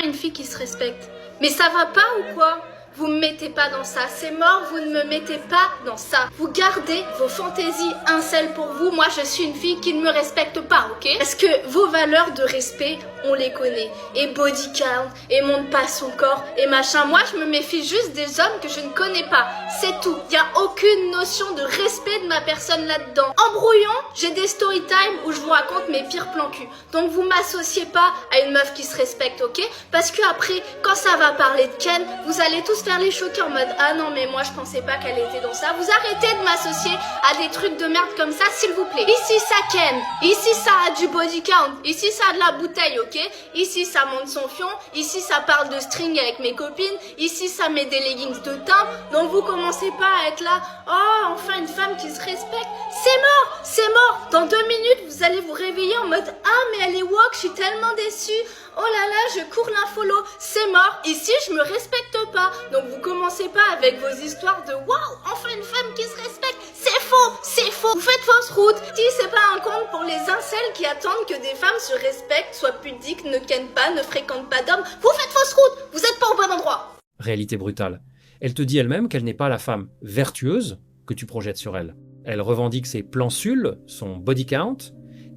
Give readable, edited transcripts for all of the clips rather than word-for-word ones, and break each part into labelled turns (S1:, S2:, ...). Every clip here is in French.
S1: enfin une fille qui se respecte. Mais ça va pas ou quoi? Vous me mettez pas dans ça, c'est mort, vous ne me mettez pas dans ça. Vous gardez vos fantaisies incel pour vous, moi je suis une fille qui ne me respecte pas, ok? Parce que vos valeurs de respect, on les connaît. Et body count, et monte pas son corps, et machin. Moi je me méfie juste des hommes que je ne connais pas, c'est tout. Y a aucune notion de respect de ma personne là-dedans. En brouillon, j'ai des story time où je vous raconte mes pires plans cul. Donc vous m'associez pas à une meuf qui se respecte, ok? Parce que après, quand ça va parler de Ken, vous allez tous faire les choquer en mode ah non mais moi je pensais pas qu'elle était dans ça. Vous arrêtez de m'associer à des trucs de merde comme ça s'il vous plaît. Ici ça ken, ici ça a du body count, ici ça a de la bouteille, ok? Ici ça monte son fion, ici ça parle de string avec mes copines, ici ça met des leggings de teint. Donc vous commencez pas à être là oh enfin une femme qui se respecte. C'est mort, c'est mort. Dans 2 minutes vous allez vous réveiller en mode ah mais elle est woke, je suis tellement déçue. Oh là là, je cours l'infolo, c'est mort, ici je me respecte pas. Donc vous commencez pas avec vos histoires de waouh, enfin une femme qui se respecte. C'est faux, c'est faux. Vous faites fausse route. Si c'est pas un conte pour les incels qui attendent que des femmes se respectent, soient pudiques, ne kennent pas, ne fréquentent pas d'hommes, vous faites fausse route, vous êtes pas au bon endroit.
S2: Réalité brutale. Elle te dit elle-même qu'elle n'est pas la femme vertueuse que tu projettes sur elle. Elle revendique ses plansules, son body count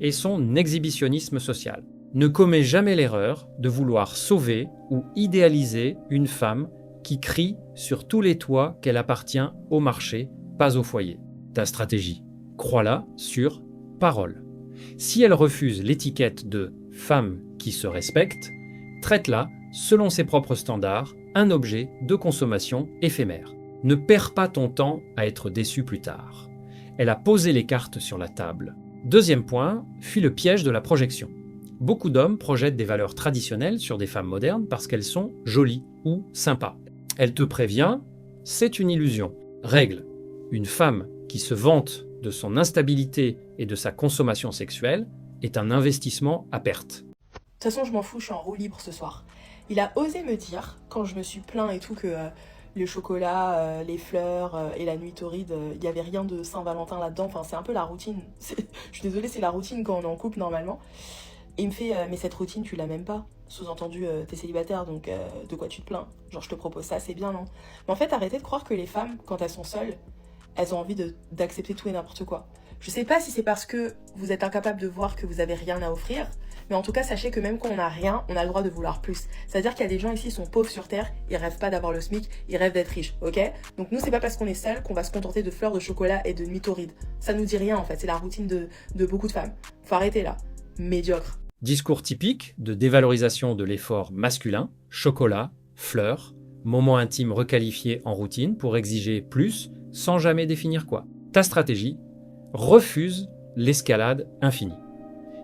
S2: et son exhibitionnisme social. Ne commet jamais l'erreur de vouloir sauver ou idéaliser une femme qui crie sur tous les toits qu'elle appartient au marché, pas au foyer. Ta stratégie, crois-la sur parole. Si elle refuse l'étiquette de femme qui se respecte, traite-la, selon ses propres standards, un objet de consommation éphémère. Ne perds pas ton temps à être déçu plus tard. Elle a posé les cartes sur la table. Deuxième point, fuis le piège de la projection. Beaucoup d'hommes projettent des valeurs traditionnelles sur des femmes modernes parce qu'elles sont jolies ou sympas. Elle te prévient, c'est une illusion. Règle, une femme qui se vante de son instabilité et de sa consommation sexuelle est un investissement à perte.
S3: De toute façon, je m'en fous, je suis en roue libre ce soir. Il a osé me dire, quand je me suis plaint et tout, que le chocolat, les fleurs et la nuit torride, il n'y avait rien de Saint-Valentin là-dedans. Enfin, c'est un peu la routine. Je suis désolée, c'est la routine quand on est en couple normalement. Et il me fait mais cette routine tu l'as même pas. Sous-entendu t'es célibataire donc de quoi tu te plains? Genre je te propose ça, c'est bien non? Mais en fait arrêtez de croire que les femmes quand elles sont seules, elles ont envie d'accepter tout et n'importe quoi. Je sais pas si c'est parce que vous êtes incapable de voir que vous avez rien à offrir, mais en tout cas sachez que même quand on a rien, on a le droit de vouloir plus. C'est-à-dire qu'il y a des gens ici qui sont pauvres sur terre, ils rêvent pas d'avoir le SMIC, ils rêvent d'être riches, ok? Donc nous c'est pas parce qu'on est seul qu'on va se contenter de fleurs de chocolat et de nuit torride. Ça nous dit rien en fait, c'est la routine de beaucoup de femmes. Faut arrêter là, médiocre.
S2: Discours typique de dévalorisation de l'effort masculin, chocolat, fleurs, moment intime requalifié en routine pour exiger plus sans jamais définir quoi. Ta stratégie, refuse l'escalade infinie.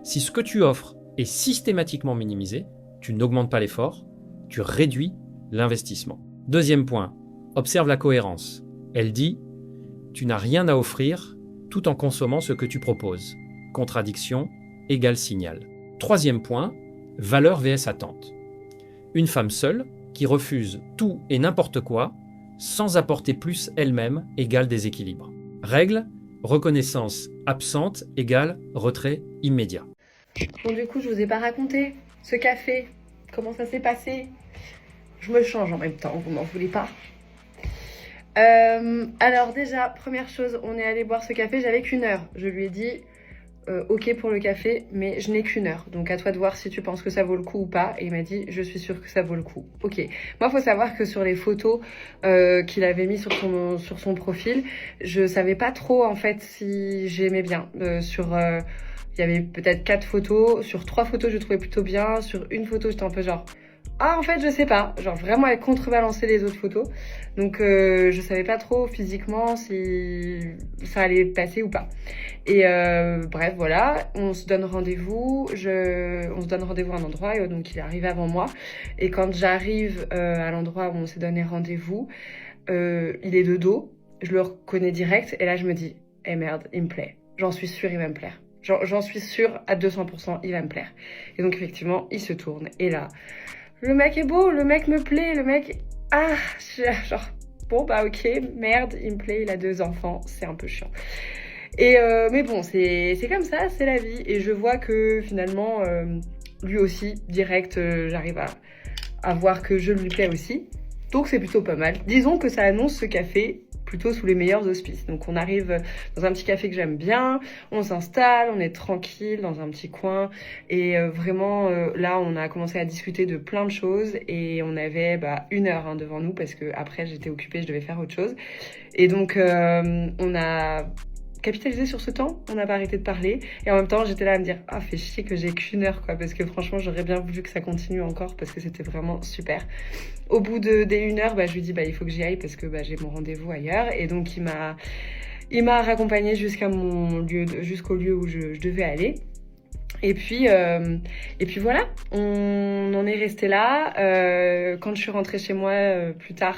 S2: Si ce que tu offres est systématiquement minimisé, tu n'augmentes pas l'effort, tu réduis l'investissement. Deuxième point, observe la cohérence. Elle dit « Tu n'as rien à offrir tout en consommant ce que tu proposes. Contradiction égale signal. » Troisième point, valeur vs attente. Une femme seule qui refuse tout et n'importe quoi sans apporter plus elle-même égale déséquilibre. Règle, reconnaissance absente égale retrait immédiat.
S4: Bon du coup je vous ai pas raconté ce café, comment ça s'est passé. Je me change en même temps, vous m'en voulez pas. Alors déjà, première chose, on est allé boire ce café, j'avais qu'1 heure. Je lui ai dit ok pour le café, mais je n'ai qu'1 heure. Donc à toi de voir si tu penses que ça vaut le coup ou pas. Et il m'a dit je suis sûre que ça vaut le coup. Ok. Moi faut savoir que sur les photos qu'il avait mis sur son profil, je savais pas trop en fait si j'aimais bien. Il y avait peut-être 4 photos. Sur 3 photos je trouvais plutôt bien. Sur une photo j'étais un peu genre ah en fait je sais pas, genre vraiment elle contrebalançait les autres photos, donc je savais pas trop physiquement si ça allait passer ou pas. Et bref voilà, on se donne rendez-vous, on se donne rendez-vous à un endroit, et donc il est arrivé avant moi, et quand j'arrive à l'endroit où on s'est donné rendez-vous, il est de dos, je le reconnais direct, et là je me dis eh merde il me plaît, j'en suis sûre il va me plaire. J'en suis sûre à 200% il va me plaire. Et donc effectivement il se tourne, et là le mec est beau, le mec me plaît, le mec... Ah, genre, bon bah ok, merde, il me plaît, il a 2 enfants, c'est un peu chiant. Et mais bon, c'est comme ça, c'est la vie. Et je vois que finalement, lui aussi, direct, j'arrive à voir que je lui plais aussi. Donc c'est plutôt pas mal. Disons que ça annonce ce café plutôt sous les meilleurs auspices. Donc on arrive dans un petit café que j'aime bien, on s'installe, on est tranquille dans un petit coin et vraiment là on a commencé à discuter de plein de choses et on avait 1 heure devant nous parce que après j'étais occupée, je devais faire autre chose. Et donc on a capitalisé sur ce temps, on n'a pas arrêté de parler et en même temps j'étais là à me dire fait chier que j'ai qu'1 heure quoi, parce que franchement j'aurais bien voulu que ça continue encore parce que c'était vraiment super. Au bout des 1 heure, je lui dis il faut que j'y aille parce que j'ai mon rendez-vous ailleurs et donc il m'a raccompagnée jusqu'au lieu où je devais aller. Et puis voilà, on en est resté là. Quand je suis rentrée chez moi plus tard,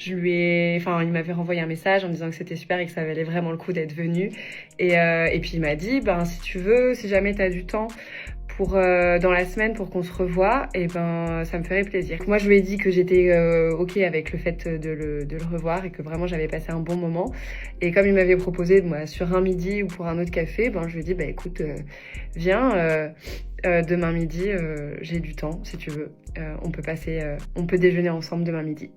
S4: il m'avait renvoyé un message en me disant que c'était super et que ça valait vraiment le coup d'être venu. Et puis il m'a dit, si tu veux, si jamais t'as du temps dans la semaine pour qu'on se revoie, ça me ferait plaisir. Moi, je lui ai dit que j'étais ok avec le fait de le revoir et que vraiment j'avais passé un bon moment. Et comme il m'avait proposé sur un midi ou pour un autre café, je lui ai dit écoute, viens demain midi, j'ai du temps si tu veux. On peut déjeuner ensemble demain midi.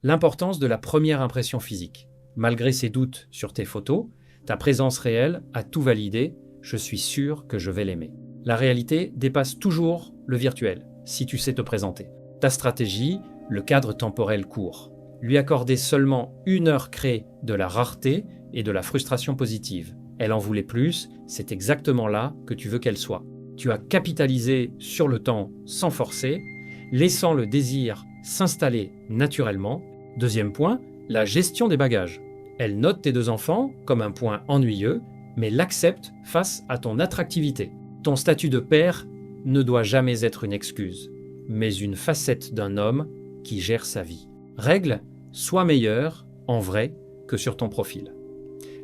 S2: L'importance de la première impression physique. Malgré ses doutes sur tes photos, ta présence réelle a tout validé. Je suis sûr que je vais l'aimer. La réalité dépasse toujours le virtuel, si tu sais te présenter. Ta stratégie, le cadre temporel court. Lui accorder seulement 1 heure crée de la rareté et de la frustration positive. Elle en voulait plus, c'est exactement là que tu veux qu'elle soit. Tu as capitalisé sur le temps sans forcer, laissant le désir s'installer naturellement. Deuxième point, la gestion des bagages. Elle note tes 2 enfants comme un point ennuyeux, mais l'accepte face à ton attractivité. Ton statut de père ne doit jamais être une excuse, mais une facette d'un homme qui gère sa vie. Règle, sois meilleur en vrai que sur ton profil.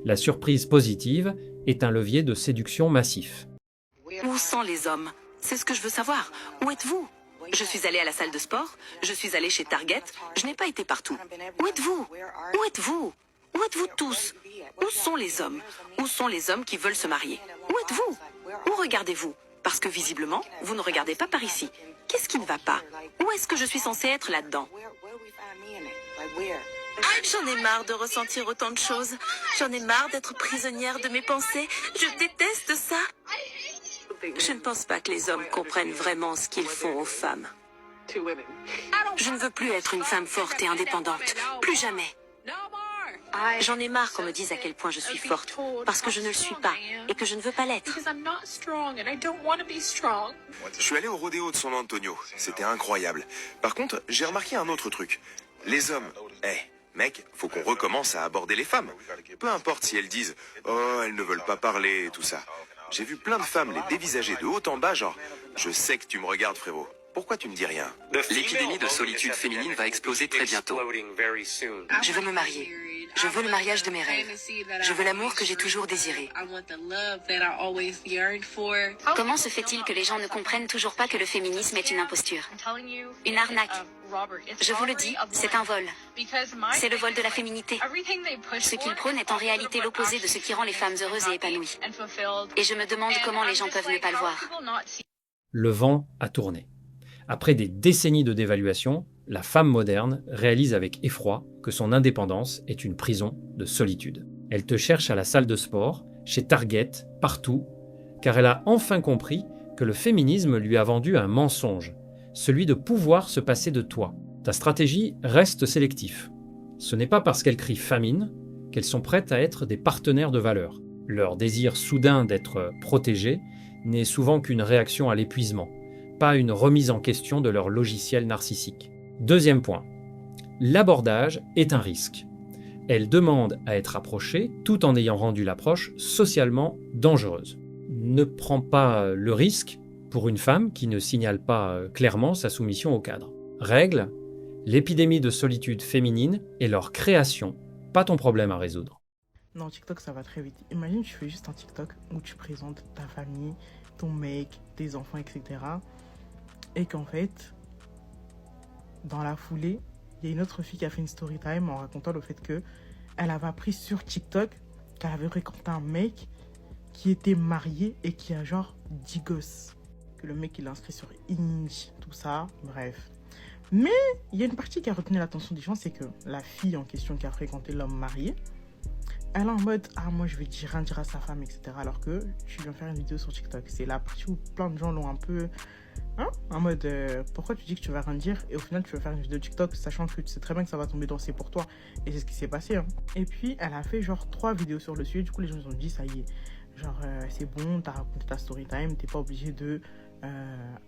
S2: La surprise positive est un levier de séduction massif.
S5: Où sont les hommes? C'est ce que je veux savoir. Où êtes-vous? Je suis allée à la salle de sport, je suis allée chez Target, je n'ai pas été partout. Où êtes-vous? Où êtes-vous? Où êtes-vous tous? Où sont les hommes? Où sont les hommes qui veulent se marier? Où êtes-vous? Où regardez-vous? Parce que visiblement, vous ne regardez pas par ici. Qu'est-ce qui ne va pas? Où est-ce que je suis censée être là-dedans? J'en ai marre de ressentir autant de choses. J'en ai marre d'être prisonnière de mes pensées. Je déteste ça. Je ne pense pas que les hommes comprennent vraiment ce qu'ils font aux femmes. Je ne veux plus être une femme forte et indépendante. Plus jamais. J'en ai marre qu'on me dise à quel point je suis forte, parce que je ne le suis pas et que je ne veux pas l'être.
S6: Je suis allé au rodéo de San Antonio, c'était incroyable. Par contre, j'ai remarqué un autre truc. Les hommes, mec, faut qu'on recommence à aborder les femmes. Peu importe si elles disent « Oh, elles ne veulent pas parler » et tout ça. J'ai vu plein de femmes les dévisager de haut en bas, genre « Je sais que tu me regardes, frérot. Pourquoi tu me dis rien ?»
S7: L'épidémie de solitude féminine va exploser très bientôt.
S5: Je veux me marier. Je veux le mariage de mes rêves. Je veux l'amour que j'ai toujours désiré.
S8: Comment se fait-il que les gens ne comprennent toujours pas que le féminisme est une imposture, une arnaque? Je vous le dis, c'est un vol. C'est le vol de la féminité. Ce qu'ils prônent est en réalité l'opposé de ce qui rend les femmes heureuses et épanouies. Et je me demande comment les gens peuvent ne pas le voir.
S2: Le vent a tourné. Après des décennies de dévaluation, la femme moderne réalise avec effroi que son indépendance est une prison de solitude. Elle te cherche à la salle de sport, chez Target, partout, car elle a enfin compris que le féminisme lui a vendu un mensonge, celui de pouvoir se passer de toi. Ta stratégie reste sélective. Ce n'est pas parce qu'elles crient famine qu'elles sont prêtes à être des partenaires de valeur. Leur désir soudain d'être protégées n'est souvent qu'une réaction à l'épuisement, pas une remise en question de leur logiciel narcissique. Deuxième point, l'abordage est un risque. Elle demande à être approchée tout en ayant rendu l'approche socialement dangereuse. Ne prends pas le risque pour une femme qui ne signale pas clairement sa soumission au cadre. Règle, l'épidémie de solitude féminine est leur création, pas ton problème à résoudre.
S9: Non, TikTok, ça va très vite. Imagine, tu fais juste un TikTok où tu présentes ta famille, ton mec, tes enfants, etc. Et qu'en fait, dans la foulée, il y a une autre fille qui a fait une story time en racontant le fait qu'elle avait appris sur TikTok qu'elle avait fréquenté un mec qui était marié et qui a genre 10 gosses. que le mec il est inscrit sur Hinge, tout ça, bref. Mais il y a une partie qui a retenu l'attention des gens, c'est que la fille en question qui a fréquenté l'homme marié, elle est en mode « Ah, moi, je vais rien dire à sa femme, etc. » Alors que tu viens faire une vidéo sur TikTok. C'est la partie où plein de gens l'ont un peu... en mode pourquoi tu dis que tu vas rien dire et au final tu vas faire une vidéo TikTok sachant que tu sais très bien que ça va tomber dans c'est pour toi. Et c'est ce qui s'est passé. Et puis, elle a fait genre 3 vidéos sur le sujet. Du coup, les gens se sont dit « Ça y est, genre, c'est bon, t'as raconté ta story time. T'es pas obligé de...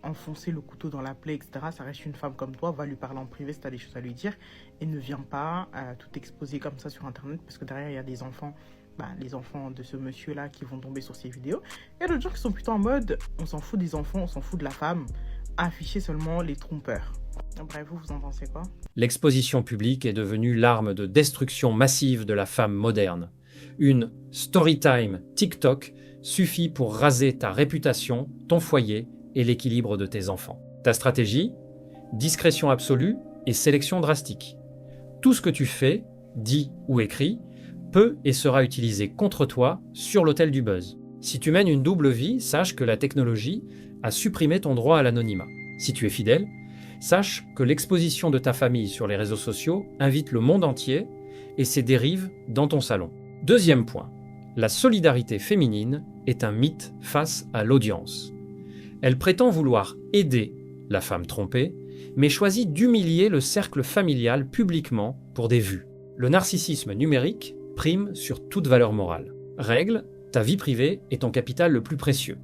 S9: enfoncer le couteau dans la plaie, etc. Ça reste une femme comme toi, va lui parler en privé si tu as des choses à lui dire et ne viens pas tout exposer comme ça sur internet parce que derrière il y a des enfants, les enfants de ce monsieur là qui vont tomber sur ces vidéos. Et d'autres gens qui sont plutôt en mode on s'en fout des enfants, on s'en fout de la femme, afficher seulement les trompeurs. Bref, vous en pensez quoi?
S2: L'exposition publique est devenue l'arme de destruction massive de la femme moderne. Une story time TikTok suffit pour raser ta réputation, ton foyer et l'équilibre de tes enfants. Ta stratégie? Discrétion absolue et sélection drastique. Tout ce que tu fais, dis ou écris, peut et sera utilisé contre toi sur l'autel du buzz. Si tu mènes une double vie, sache que la technologie a supprimé ton droit à l'anonymat. Si tu es fidèle, sache que l'exposition de ta famille sur les réseaux sociaux invite le monde entier et ses dérives dans ton salon. Deuxième point, la solidarité féminine est un mythe face à l'audience. Elle prétend vouloir aider la femme trompée, mais choisit d'humilier le cercle familial publiquement pour des vues. Le narcissisme numérique prime sur toute valeur morale. Règle, ta vie privée est ton capital le plus précieux.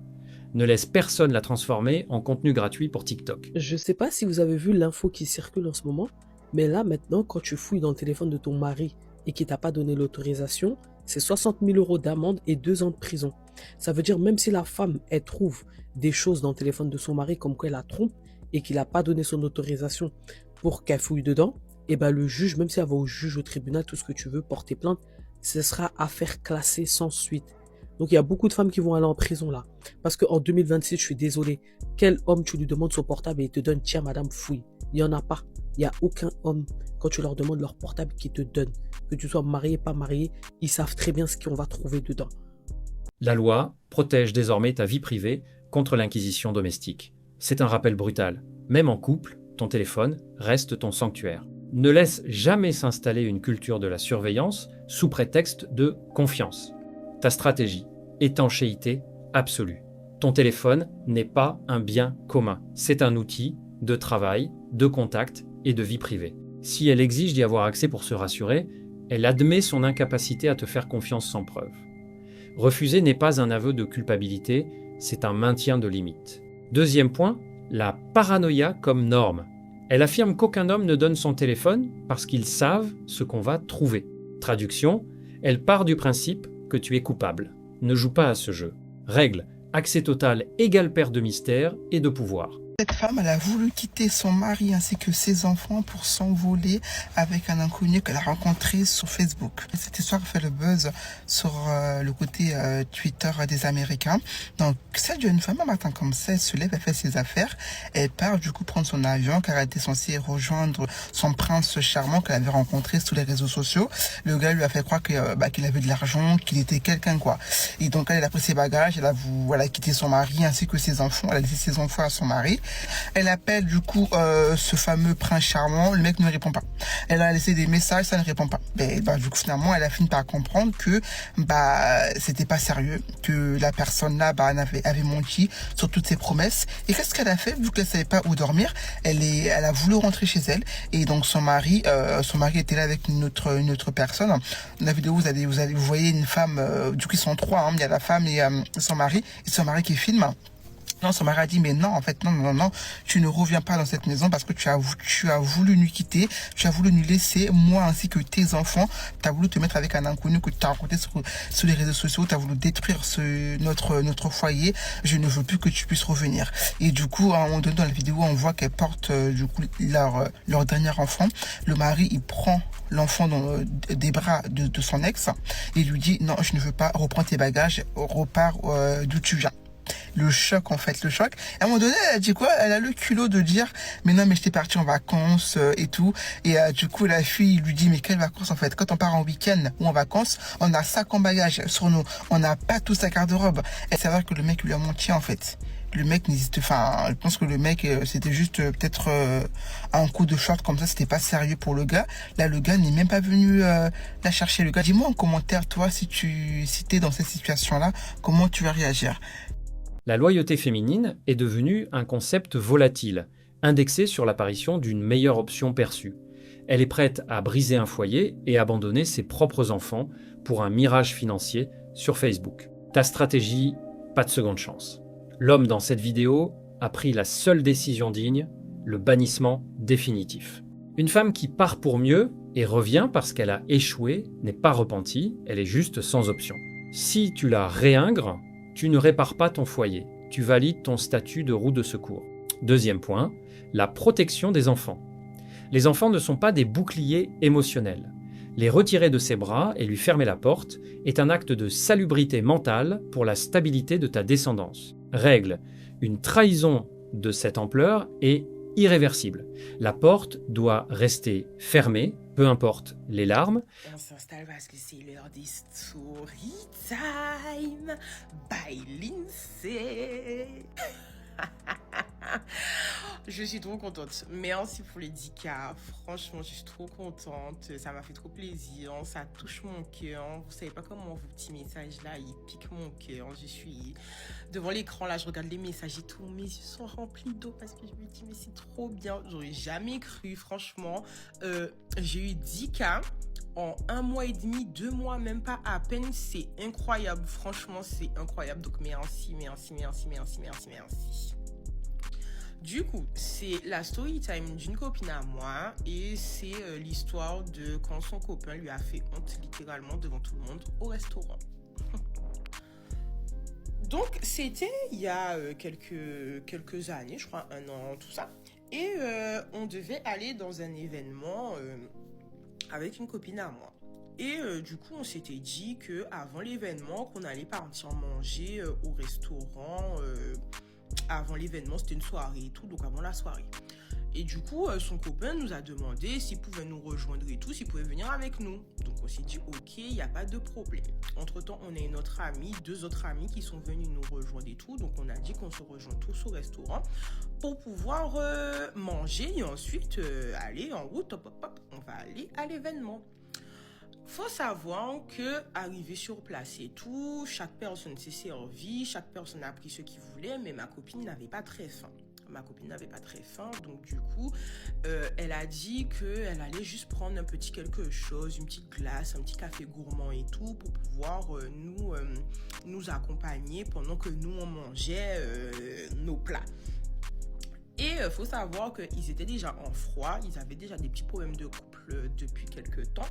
S2: Ne laisse personne la transformer en contenu gratuit pour TikTok.
S10: Je sais pas si vous avez vu l'info qui circule en ce moment, mais là maintenant, quand tu fouilles dans le téléphone de ton mari et qu'il t'a pas donné l'autorisation, c'est 60 000 € d'amende et 2 ans de prison. Ça veut dire même si la femme, elle trouve des choses dans le téléphone de son mari comme quoi elle la trompe et qu'il n'a pas donné son autorisation pour qu'elle fouille dedans, et ben le juge, même si elle va au juge, au tribunal, tout ce que tu veux, porter plainte, ce sera affaire classée sans suite. Donc il y a beaucoup de femmes qui vont aller en prison là. Parce qu'en 2026, je suis désolé, quel homme tu lui demandes son portable et il te donne « Tiens madame, fouille ». Il n'y en a pas. Il n'y a aucun homme, quand tu leur demandes leur portable, qui te donne. Que tu sois marié, pas marié, ils savent très bien ce qu'on va trouver dedans.
S2: La loi protège désormais ta vie privée contre l'inquisition domestique. C'est un rappel brutal. Même en couple, ton téléphone reste ton sanctuaire. Ne laisse jamais s'installer une culture de la surveillance sous prétexte de confiance. Ta stratégie, étanchéité absolue. Ton téléphone n'est pas un bien commun. C'est un outil de travail, de contact et de vie privée. Si elle exige d'y avoir accès pour se rassurer, elle admet son incapacité à te faire confiance sans preuve. Refuser n'est pas un aveu de culpabilité, c'est un maintien de limite. Deuxième point, la paranoïa comme norme. Elle affirme qu'aucun homme ne donne son téléphone parce qu'ils savent ce qu'on va trouver. Traduction, elle part du principe que tu es coupable. Ne joue pas à ce jeu. Règle, accès total égale perte de mystère et de pouvoir.
S11: Cette femme, elle a voulu quitter son mari ainsi que ses enfants pour s'envoler avec un inconnu qu'elle a rencontré sur Facebook. Cette histoire fait le buzz sur le côté Twitter des Américains. Donc, celle d'une femme, un matin comme ça, elle se lève, elle fait ses affaires, elle part du coup prendre son avion car elle était censée rejoindre son prince charmant qu'elle avait rencontré sur les réseaux sociaux. Le gars lui a fait croire que, qu'il avait de l'argent, qu'il était quelqu'un quoi. Et donc elle a pris ses bagages, elle a quitté son mari ainsi que ses enfants, elle a laissé ses enfants à son mari. Elle appelle du coup ce fameux prince charmant, le mec ne répond pas. Elle a laissé des messages, ça ne répond pas. Du coup finalement elle a fini par comprendre que c'était pas sérieux, que la personne là avait menti sur toutes ses promesses. Et qu'est-ce qu'elle a fait vu qu'elle savait pas où dormir? Elle a voulu rentrer chez elle et donc son mari était là avec une autre personne. Dans la vidéo vous voyez une femme, du coup ils sont trois, il y a la femme et son mari qui filme. Non, son mari a dit, mais non, en fait, non, tu ne reviens pas dans cette maison parce que tu as voulu nous quitter, tu as voulu nous laisser, moi ainsi que tes enfants, tu as voulu te mettre avec un inconnu que tu as rencontré sur les réseaux sociaux, tu as voulu détruire notre foyer, je ne veux plus que tu puisses revenir. Et du coup, à un moment donné dans la vidéo, on voit qu'elle porte du coup leur dernier enfant. Le mari, il prend l'enfant dans des bras de son ex et lui dit, non, je ne veux pas, reprends tes bagages, repars d'où tu viens. Le choc. À un moment donné, elle a dit quoi? Elle a le culot de dire, mais non, mais j'étais partie en vacances et tout. Et du coup, la fille lui dit, mais quelles vacances en fait? Quand on part en week-end ou en vacances, on a 50 bagages sur nous. On n'a pas tout sa garde-robe. Elle s'avère que le mec lui a menti en fait. le mec n'hésite, enfin, je pense que le mec, c'était juste peut-être un coup de short comme ça, c'était pas sérieux pour le gars. Là, le gars n'est même pas venu la chercher. Le gars, dis-moi en commentaire, toi, si t'es dans cette situation-là, comment tu vas réagir?
S2: La loyauté féminine est devenue un concept volatile, indexé sur l'apparition d'une meilleure option perçue. Elle est prête à briser un foyer et abandonner ses propres enfants pour un mirage financier sur Facebook. Ta stratégie, pas de seconde chance. L'homme dans cette vidéo a pris la seule décision digne, le bannissement définitif. Une femme qui part pour mieux et revient parce qu'elle a échoué n'est pas repentie, elle est juste sans option. Si tu la réingres, tu ne répares pas ton foyer, tu valides ton statut de roue de secours. Deuxième point, la protection des enfants. Les enfants ne sont pas des boucliers émotionnels. Les retirer de ses bras et lui fermer la porte est un acte de salubrité mentale pour la stabilité de ta descendance. Règle, une trahison de cette ampleur est irréversible. La porte doit rester fermée, peu importe les larmes.
S3: On s'installe parce que c'est l'heure des story time by Lindsay. Je suis trop contente. Merci pour les 10K. Franchement, je suis trop contente. Ça m'a fait trop plaisir. Ça touche mon cœur. Vous savez pas comment vos petits messages là, ils piquent mon cœur. Je suis devant l'écran là, je regarde les messages et tout. Mes yeux sont remplis d'eau parce que je me dis mais c'est trop bien. J'aurais jamais cru, franchement. J'ai eu 10K. En 1 mois et demi, 2 mois, même pas à peine, c'est incroyable. Franchement, c'est incroyable. Donc, merci. Du coup, c'est la story time d'une copine à moi et c'est l'histoire de quand son copain lui a fait honte littéralement devant tout le monde au restaurant. Donc, c'était il y a quelques années, je crois 1 an, tout ça. Et on devait aller dans un événement avec une copine à moi. Et du coup, on s'était dit qu'avant l'événement, qu'on allait partir manger au restaurant. Avant l'événement, c'était une soirée et tout, donc avant la soirée. Et du coup, son copain nous a demandé s'il pouvait nous rejoindre et tout, s'il pouvait venir avec nous. Donc on s'est dit, ok, il n'y a pas de problème. Entre-temps, on a une autre amie, 2 autres amis qui sont venus nous rejoindre et tout. Donc on a dit qu'on se rejoint tous au restaurant pour pouvoir manger et ensuite aller en route, on va aller à l'événement. Faut savoir que arrivé sur place et tout, chaque personne s'est servie, chaque personne a pris ce qu'il voulait, mais ma copine n'avait pas très faim. Donc du coup, elle a dit qu'elle allait juste prendre un petit quelque chose, une petite glace, un petit café gourmand et tout, pour pouvoir nous accompagner pendant que nous on mangeait nos plats. Et faut savoir qu'ils étaient déjà en froid, ils avaient déjà des petits problèmes de couple depuis quelques temps.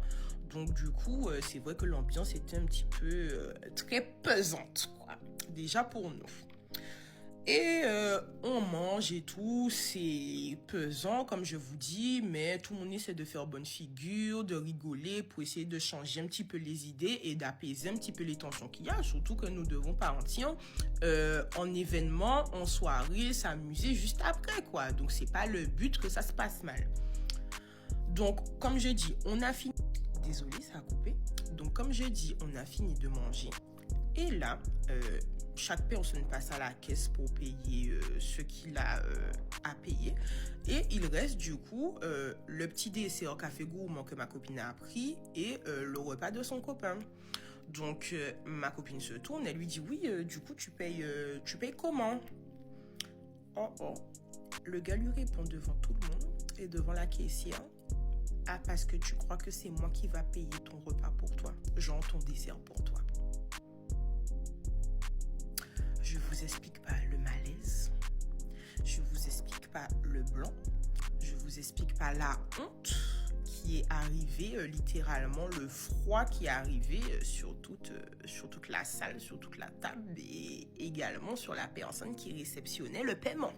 S3: Donc du coup, c'est vrai que l'ambiance était un petit peu très pesante, quoi. Déjà pour nous. Et on mange et tout, c'est pesant comme je vous dis, mais tout le monde essaie de faire bonne figure, de rigoler pour essayer de changer un petit peu les idées et d'apaiser un petit peu les tensions qu'il y a. Surtout que nous devons partir en événement, en soirée, s'amuser juste après, quoi. Donc c'est pas le but que ça se passe mal. Donc comme je dis, on a fini... Désolée, ça a coupé. Donc comme je dis, on a fini de manger. Et là... chaque personne passe à la caisse pour payer ce qu'il a à payer. Et il reste du coup le petit dessert café gourmand que ma copine a pris et le repas de son copain. Donc ma copine se tourne, elle lui dit oui, du coup tu payes comment? Oh. Le gars lui répond devant tout le monde et devant la caissière. Ah, parce que tu crois que c'est moi qui va payer ton repas pour toi, genre ton dessert pour toi. Je vous explique pas le malaise, je vous explique pas le blanc, je vous explique pas la honte qui est arrivée, littéralement le froid qui est arrivé sur toute la salle, sur toute la table et également sur la personne qui réceptionnait le paiement.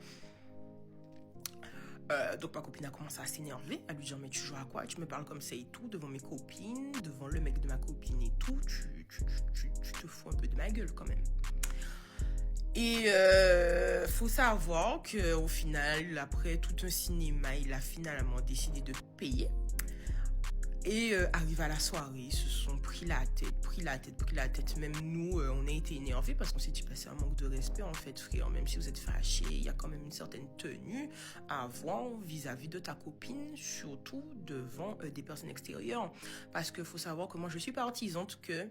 S3: Donc ma copine a commencé à s'énerver, à lui dire mais tu joues à quoi? Tu me parles comme ça et tout, devant mes copines, devant le mec de ma copine et tout, tu te fous un peu de ma gueule quand même. Et faut savoir qu'au final, après tout un cinéma, il a finalement décidé de payer.
S9: Et arrivé à la soirée, ils se sont pris la tête. Même nous, on a été énervés parce qu'on s'est dit, c'est un manque de respect en fait, frère. Même si vous êtes fâchés, il y a quand même une certaine tenue à avoir vis-à-vis de ta copine, surtout devant des personnes extérieures. Parce qu'il faut savoir que moi, je suis partisante que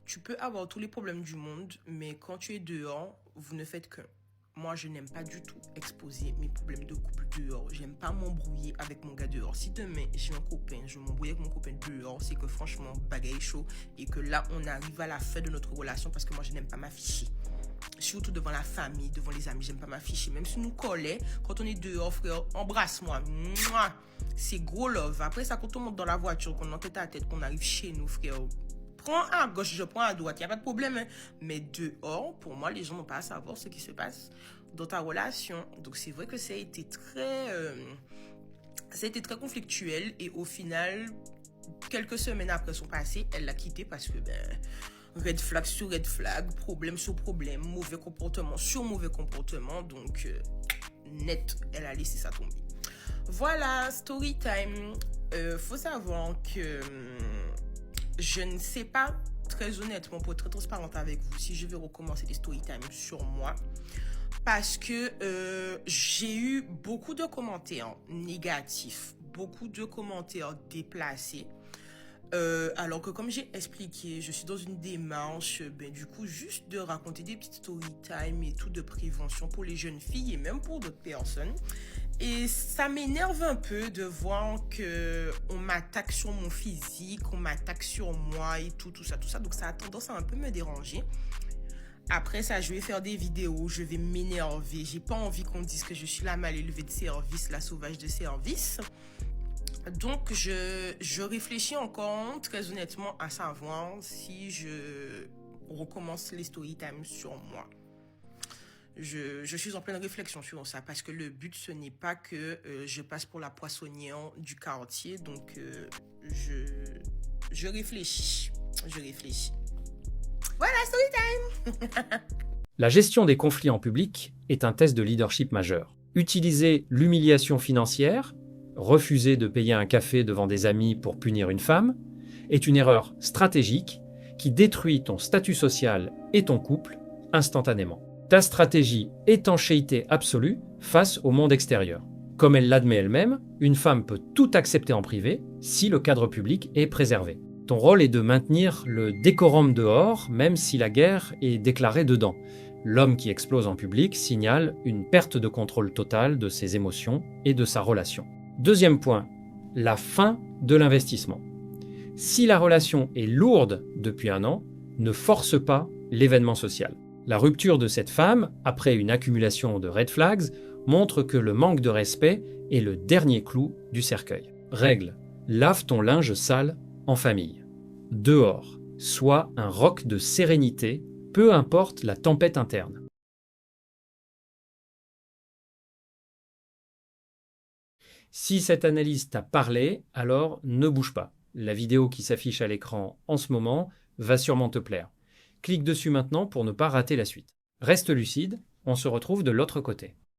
S9: tu peux avoir tous les problèmes du monde, mais quand tu es dehors, vous ne faites qu'un. Moi, je n'aime pas du tout exposer mes problèmes de couple dehors. J'aime pas m'embrouiller avec mon gars dehors. Si demain, j'ai un copain, je m'embrouille avec mon copain dehors, c'est que franchement, bagaille chaud. Et que là, on arrive à la fin de notre relation parce que moi, je n'aime pas m'afficher. Surtout devant la famille, devant les amis, j'aime pas m'afficher. Même si nous collons, quand on est dehors, frère, embrasse-moi. Mouah. C'est gros love. Après ça, quand on monte dans la voiture, qu'on en tête à tête, qu'on arrive chez nous, frère, prends à gauche, je prends à droite, il n'y a pas de problème. Hein. Mais dehors, pour moi, les gens n'ont pas à savoir ce qui se passe dans ta relation. Donc c'est vrai que ça a été très conflictuel. Et au final, quelques semaines après son passé, elle l'a quitté parce que red flag sur red flag, problème sur problème, mauvais comportement sur mauvais comportement. Donc net, elle a laissé ça tomber. Voilà, story time. Faut savoir que je ne sais pas, très honnêtement, pour être très transparente avec vous, si je vais recommencer des story time sur moi. Parce que j'ai eu beaucoup de commentaires négatifs, beaucoup de commentaires déplacés. Alors que comme j'ai expliqué, je suis dans une démarche, du coup, juste de raconter des petites story time et tout de prévention pour les jeunes filles et même pour d'autres personnes. Et ça m'énerve un peu de voir que on m'attaque sur mon physique, on m'attaque sur moi et tout ça. Donc ça a tendance à un peu me déranger. Après ça, je vais faire des vidéos, je vais m'énerver. J'ai pas envie qu'on dise que je suis la mal élevée de service, la sauvage de service. Donc je réfléchis encore très honnêtement à savoir si je recommence les story time sur moi. Je suis en pleine réflexion sur ça parce que le but, ce n'est pas que je passe pour la poissonnière du quartier. Donc, je réfléchis. Voilà, story time.
S2: La gestion des conflits en public est un test de leadership majeur. Utiliser l'humiliation financière, refuser de payer un café devant des amis pour punir une femme, est une erreur stratégique qui détruit ton statut social et ton couple instantanément. Ta stratégie étanchéité absolue face au monde extérieur. Comme elle l'admet elle-même, une femme peut tout accepter en privé si le cadre public est préservé. Ton rôle est de maintenir le décorum dehors, même si la guerre est déclarée dedans. L'homme qui explose en public signale une perte de contrôle total de ses émotions et de sa relation. Deuxième point, la fin de l'investissement. Si la relation est lourde depuis 1 an, ne force pas l'événement social. La rupture de cette femme, après une accumulation de red flags, montre que le manque de respect est le dernier clou du cercueil. Règle, lave ton linge sale en famille. Dehors, sois un roc de sérénité, peu importe la tempête interne. Si cette analyse t'a parlé, alors ne bouge pas. La vidéo qui s'affiche à l'écran en ce moment va sûrement te plaire. Clique dessus maintenant pour ne pas rater la suite. Reste lucide, on se retrouve de l'autre côté.